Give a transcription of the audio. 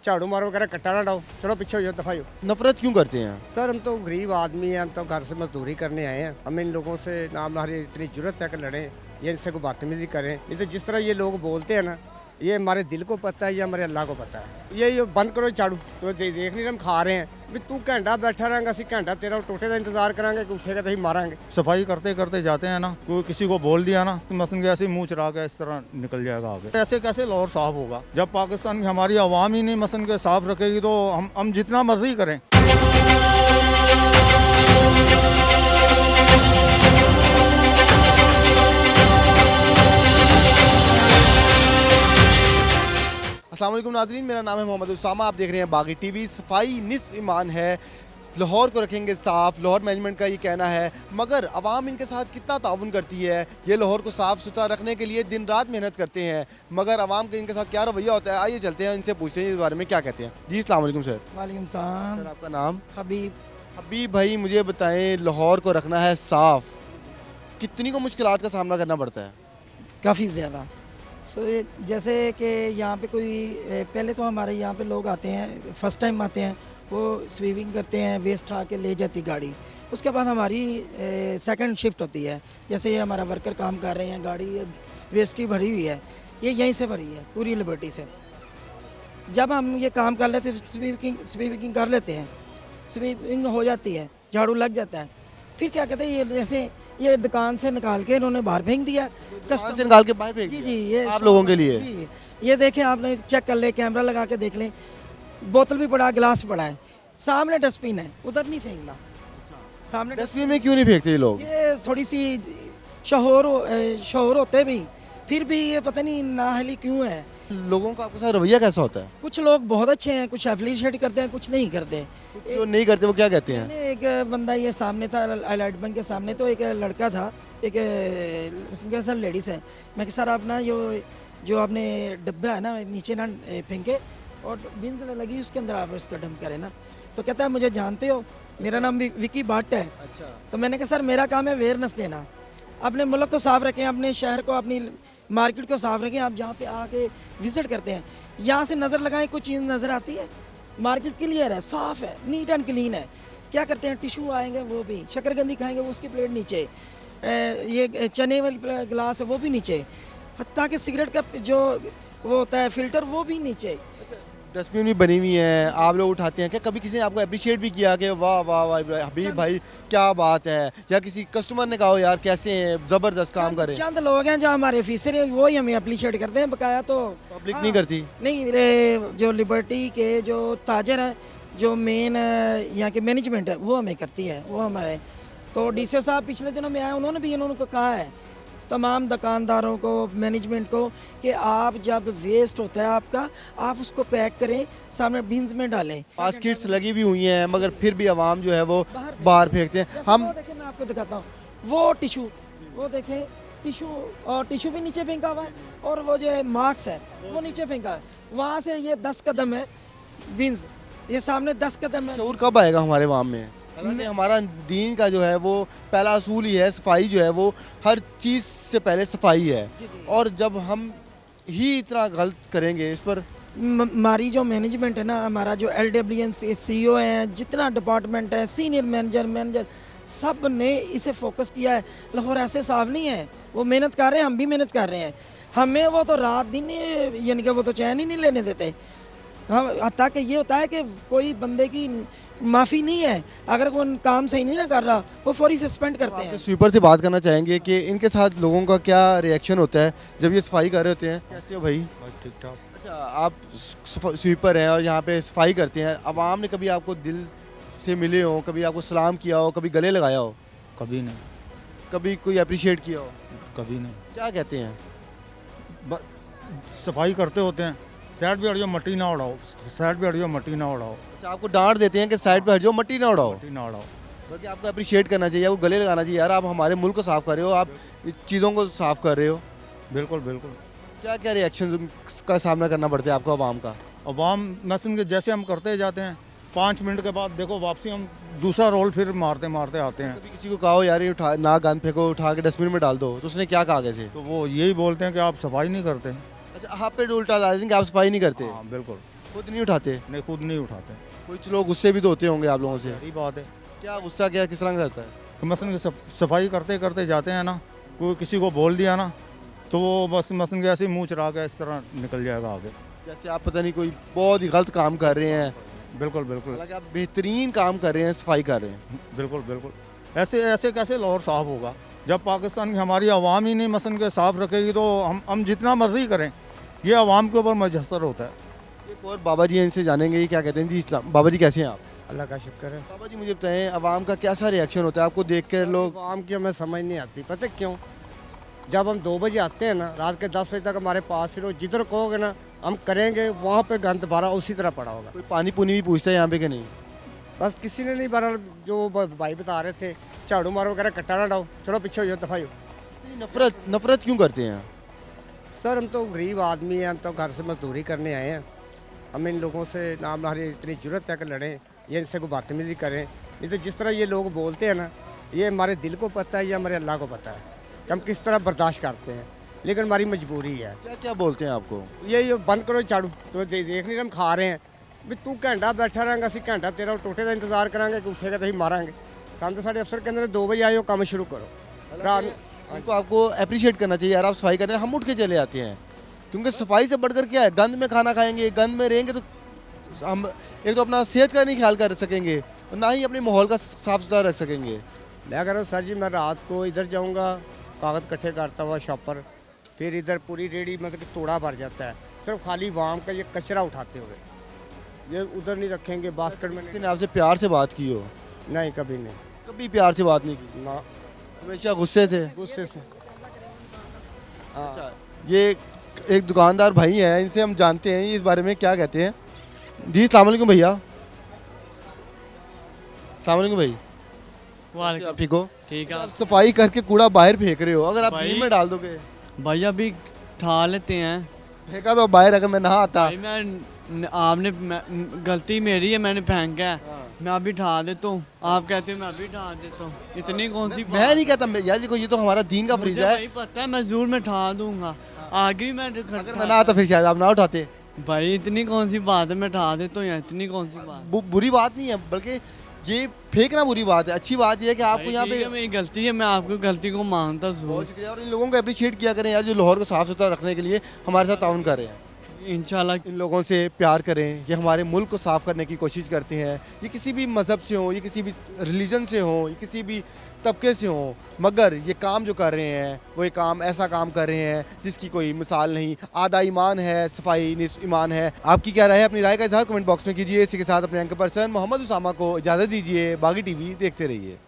झाड़ू मारो वगैरह कट्टा ना डाओ, चलो पीछे हो जाओ, दफा हो। नफरत क्यों करते हैं? सर हम तो गरीब आदमी हैं, हम तो घर से मजदूरी करने आए हैं, हमें इन लोगों से ना हमारी इतनी जरूरत है कि लड़ें या इनसे कोई बदतमीजी करें। नहीं तो जिस तरह ये लोग बोलते हैं ना, ये हमारे दिल को पता है या हमारे अल्लाह को पता है। ये बंद करो झाड़ू, तो देख नहीं रहे हम खा रहे हैं भी तू घंटा बैठा रहेगा, असं घंटा तेरा टोटे का इंतजार करांगे कि उठेगा तो ही मारांगे। सफाई करते करते जाते हैं ना, कोई किसी को बोल दिया ना तो मसलन ऐसे मुंह चढ़ा के इस तरह निकल जाएगा आगे। ऐसे कैसे लाहौर साफ होगा जब पाकिस्तान की हमारी आवाम ही नहीं मसलन के साफ रखेगी, तो हम जितना मर्जी करें। अस्सलाम वालेकुम नाज़रीन, मेरा नाम है मोहम्मद उसामा, आप देख रहे हैं बागी टीवी। सफाई निस्फ ईमान है, लाहौर को रखेंगे साफ़, लाहौर मैनेजमेंट का ये कहना है, मगर आवाम इनके साथ कितना ताउन करती है। ये लाहौर को साफ़ सुथरा रखने के लिए दिन रात मेहनत करते हैं, मगर आवाम का इनके साथ क्या रवैया होता है, आइए चलते हैं इनसे पूछते हैं इस बारे में क्या कहते हैं। जी अस्सलाम वालेकुम सर। वालेकुम सलाम। सर आपका नाम? हबीब। हबीब भाई, मुझे बताएं, लाहौर को रखना है साफ़, कितनी को मुश्किलात का सामना करना पड़ता है? काफ़ी ज़्यादा। जैसे कि यहाँ पे कोई पहले तो हमारे यहाँ पे लोग आते हैं, फ़र्स्ट टाइम आते हैं, वो स्वीपिंग करते हैं, वेस्ट उठा के ले जाती गाड़ी। उसके बाद हमारी सेकंड शिफ्ट होती है, जैसे ये हमारा वर्कर काम कर रहे हैं, गाड़ी वेस्ट की भरी हुई है, ये यहीं से भरी है पूरी लिबर्टी से। जब हम ये काम कर लेते स्वीपिंग कर लेते हैं, स्वीपिंग हो जाती है, झाड़ू लग जाता है, फिर क्या कहते हैं, ये जैसे ये दुकान से निकाल के इन्होंने बाहर फेंक दिया, कस्टमर से निकाल के बाहर फेंक जी दिया? जी, ये आप लोगों के लिए? जी, ये देखें, आपने चेक कर ले, कैमरा लगा के देख लें, बोतल भी पड़ा, गिलास पड़ा है, सामने डस्टबिन है, उधर नहीं फेंकना। सामने डस्टबिन में क्यों नहीं फेंकते ये लोग? ये थोड़ी सी शोर होते भी, फिर भी ये पता नहीं नाअहली क्यों है। लोगों का आपके साथ रवैया कैसा होता है? कुछ लोग बहुत अच्छे हैं, कुछ एप्रिशिएट करते हैं, कुछ नहीं करते। जो नहीं करते वो क्या कहते हैं? एक बंदा ये सामने था, लाइट बंद के सामने, तो एक लड़का था, एक उसके साथ लेडीज़ है। मैं कि सर आप ना जो आपने डब्बा है ना नीचे ना फेंके और बिन से लगी उसके अंदर आप उसका डंप करें ना। तो कहता है मुझे जानते हो, मेरा नाम विकी भट्ट है। अच्छा। तो मैंने कहा सर मेरा काम है अवेयरनेस देना, अपने मुल्क को साफ़ रखें, अपने शहर को, अपनी मार्केट को साफ़ रखें। आप जहाँ पे आके विज़िट करते हैं, यहाँ से नज़र लगाएं, कोई चीज़ नज़र आती है, मार्केट क्लियर है, साफ़ है, नीट एंड क्लीन है। क्या करते हैं, टिशू आएंगे वो भी, शक्करकंदी खाएंगे वो उसकी प्लेट नीचे, ये चने वाली गिलास है वो भी नीचे, हत्ता कि सिगरेट का जो वो होता है फ़िल्टर वो भी नीचे। डस्टबिन भी बनी हुई है, आप लोग उठाते हैं क्या? कभी किसी ने आपको अप्रिशिएट भी किया कि वाह वाह वाह हबीब भाई क्या बात है, या किसी कस्टमर ने कहा यार कैसे हैं, ज़बरदस्त काम करें? चंद लोग हैं जो हमारे ऑफिसर हैं, वो ही हमें अप्रिशिएट करते हैं, बकाया तो पब्लिक नहीं करती? नहीं, जो लिबर्टी के जो ताजर हैं, जो मेन यहाँ के मैनेजमेंट है, वो हमें करती है। वो हमारे तो डीसीओ साहब पिछले दिनों में आए, उन्होंने भी इन्होंने कहा है तमाम दुकानदारों को, मैनेजमेंट को, कि आप जब वेस्ट होता है आपका, आप उसको पैक करें, सामने बिन्स में डालें। बास्केट्स लगी भी हुई हैं, मगर फिर भी आवाम जो है वो बाहर फेंकते हैं। हम देखें, मैं आपको दिखाता हूँ, वो टिशू, वो देखें टिशू, और टिशू भी नीचे फेंका हुआ है, और वो जो है मार्क्स है वो नीचे फेंका है। वहाँ से ये 10 कदम है बिन्स, ये सामने 10 कदम है। शऊर कब आएगा हमारे आवाम में? हालांकि हमारा दीन का जो है वो पहला असूल ही है, सफाई जो है वो हर चीज़ से पहले सफाई है, और जब हम ही इतना गलत करेंगे इस पर। हमारी जो मैनेजमेंट है ना, हमारा जो LWM CEO हैं, जितना डिपार्टमेंट है, सीनियर मैनेजर सब ने इसे फोकस किया है। लाहौर ऐसे साफ नहीं है, वो मेहनत कर रहे हैं, हम भी मेहनत कर रहे हैं, हमें वो तो रात दिन यानी कि वो तो चैन ही नहीं लेने देते। हाँ, ताकि ये होता है कि कोई बंदे की माफ़ी नहीं है, अगर कोई काम सही नहीं ना कर रहा वो फौरी सस्पेंड करते हैं। स्वीपर से बात करना चाहेंगे कि इनके साथ लोगों का क्या रिएक्शन होता है जब ये सफाई कर रहे होते हैं? कैसे हो भाई? ठीक ठाक। अच्छा, आप स्वीपर हैं और यहाँ पे सफाई करते हैं, आवाम ने कभी आपको दिल से मिले हो, कभी आपको सलाम किया हो, कभी गले लगाया हो? कभी नहीं। कभी कोई अप्रिशिएट किया हो? कभी नहीं। क्या कहते हैं? सफाई करते होते हैं, साइड पे हट जाओ, मट्टी ना उड़ाओ, साइड पे हट जाओ, मट्टी ना उड़ाओ। अच्छा, आपको डांट देते हैं कि साइड पे हट जाओ, मट्टी ना उड़ाओ? मट्टी ना उड़ाओ। बल्कि आपको अप्रिशिएट करना चाहिए, आपको गले लगाना चाहिए, यार आप हमारे मुल्क को साफ़ कर रहे हो, आप चीज़ों को साफ़ कर रहे हो। बिल्कुल बिल्कुल। क्या क्या रिएक्शन का सामना करना पड़ता है आपको आवाम का? अवाम मसलन के जैसे हम करते जाते हैं, 5 मिनट के बाद देखो वापसी हम दूसरा रोल फिर मारते मारते आते हैं। कभी किसी को कहो यार ये उठा ना, गंद फेंको, उठा के डस्टबिन में डाल दो, तो उसने क्या कहा कैसे? तो वो यही बोलते हैं कि आप सफाई नहीं करते। अच्छा, आप पे उल्टा डाल देंगे कि आप सफाई नहीं करते। हाँ बिल्कुल। खुद नहीं उठाते? नहीं, खुद नहीं उठाते। कुछ लोग गुस्से भी तो होते होंगे आप लोगों से। यही बात है क्या गुस्सा क्या किस तरह करता है? कि मसलन कि सफाई करते करते जाते हैं ना, कोई किसी को बोल दिया ना, तो वो बस मसलन कि ऐसे ही मुँह चढ़ा के इस तरह निकल जाएगा आगे। जैसे आप पता नहीं कोई बहुत ही गलत काम कर रहे हैं, बिल्कुल बिल्कुल हालांकि आप बेहतरीन काम कर रहे हैं, सफाई कर रहे हैं। बिल्कुल बिल्कुल। ऐसे ऐसे कैसे लाहौर साफ़ होगा जब पाकिस्तान की हमारी आवाम ही नहीं मसलन के साफ़ रखेगी, तो हम जितना मर्जी करें ये आवाम के ऊपर मुजस्सर होता है। एक और बाबा जी हैं, इनसे जानेंगे ये क्या कहते हैं। जी इस्लाम बाबा जी कैसे हैं आप? अल्लाह का शुक्र है। बाबा जी मुझे बताएं, आवाम का कैसा रिएक्शन होता है आपको देख कर? लोग आम की हमें समझ नहीं आती, पता क्यों? जब हम 2 बजे आते हैं ना, रात के 10 बजे तक हमारे पास फिर जिधर कहोगे ना हम करेंगे, वहाँ पे गंद भरा उसी तरह पड़ा होगा। कोई पानी पुनी भी पूछता है यहाँ पे कि नहीं? बस किसी ने नहीं भरा। जो भाई बता रहे थे झाड़ू मारो वगैरह, कट्टा ना डाओ, चलो पीछे हो जाओ, दफा हो। इतनी नफरत क्यों करते हैं? सर हम तो गरीब आदमी हैं, हम तो घर से मजदूरी करने आए हैं। हम इन लोगों से ना हमारी इतनी ज़रूरत है कि लड़ें या इनसे कोई बदतमीजी करें। नहीं तो जिस तरह ये लोग बोलते हैं ना, ये हमारे दिल को पता है या हमारे अल्लाह को पता है कि हम किस तरह बर्दाश्त करते हैं, लेकिन हमारी मजबूरी है। क्या क्या बोलते हैं आपको? ये बंद करो झाड़ू, तो देख नहीं रहे हम खा रहे हैं भी तू घंटा बैठा रहेंगा, असं घंटा तेरा टोटे का इंतजार करांगे कि उठेगा तो मारांगे। सानू तो साढ़े अफसर कहते हैं 2 बजे आए हो, काम शुरू करो। रात उनको आपको अप्रिशिएट करना चाहिए यार, आप सफाई कर रहे हैं, हम उठ के चले आते हैं। क्योंकि सफाई से बढ़कर क्या है, गंद में खाना खाएंगे, गंद में रहेंगे तो हम एक तो अपना सेहत का नहीं ख्याल कर सकेंगे और ना ही अपने माहौल का साफ सुथरा रख सकेंगे। मैं कह रहा हूँ सर जी, मैं रात को इधर जाऊँगा कागज़ इकट्ठे करता हुआ शॉपर, फिर इधर पूरी रेडी मतलब कि तोड़ा भर जाता है, सिर्फ खाली वाम का ये कचरा उठाते हुए। ये उधर नहीं रखेंगे बास्केट में। किसी ने आपसे प्यार से बात की हो? नहीं, कभी नहीं। कभी प्यार से बात नहीं की? ना, हमेशा गुस्से से? गुस्से से। हाँ। अच्छा, ये एक दुकानदार भाई हैं, इनसे हम जानते हैं ये इस बारे में क्या कहते हैं। जी अस्सलाम वालेकुम भैया। अस्सलाम वालेकुम भाई। वालेकुम। आप ठीक हो? ठीक है। आप सफाई करके कूड़ा बाहर फेंक रहे हो, अगर आप भाई- बीन में डाल दोगे? भाई अभी ठा लेते हैं। फेंका तो बाहर, अगर मैं नहा आता। भाई आपने गलती मेरी है, मैंने फेंका है, हाँ। मैं अभी ठा देता हूँ। आप कहते हो मैं अभी ठा देता हूँ, इतनी कौन सी बात? मैं नहीं कहता, यार देखो ये तो हमारा दीन का मुझे फरीजा है। भाई पता है, मैं जरूर मैं ठा दूंगा, आगे भी मैं अगर मैं ना आता फिर शायद आप ना उठाते। भाई इतनी कौन सी बात है, मैं ठा देता हूँ यार, इतनी कौन सी बात? बुरी बात नहीं है, बल्कि ये फेंकना बुरी बात है। अच्छी बात ये है कि आपको भाई यहाँ ठीक पे है, मेरी गलती है, मैं आपकी गलती को मानता हूँ। बहुत शुक्रिया। और इन लोगों को अप्रिशिएट किया करें यार, जो लाहौर को साफ सुथरा रखने के लिए हमारे साथ ताउन कर रहे हैं। इंशाल्लाह इन लोगों से प्यार करें, ये हमारे मुल्क को साफ़ करने की कोशिश करते हैं। ये किसी भी मज़हब से हो, ये किसी भी रिलीजन से हो, ये किसी भी तबके से हो, मगर ये काम जो कर रहे हैं वो ये काम ऐसा काम कर रहे हैं जिसकी कोई मिसाल नहीं। आधा ईमान है, सफाई निस्फ ईमान है। आपकी क्या राय है? अपनी राय का इजहार कमेंट बॉक्स में कीजिए। इसी के साथ अपने एंकर पर्सन मोहम्मद उसामा को इजाज़त दीजिए। बागी टीवी देखते रहिए।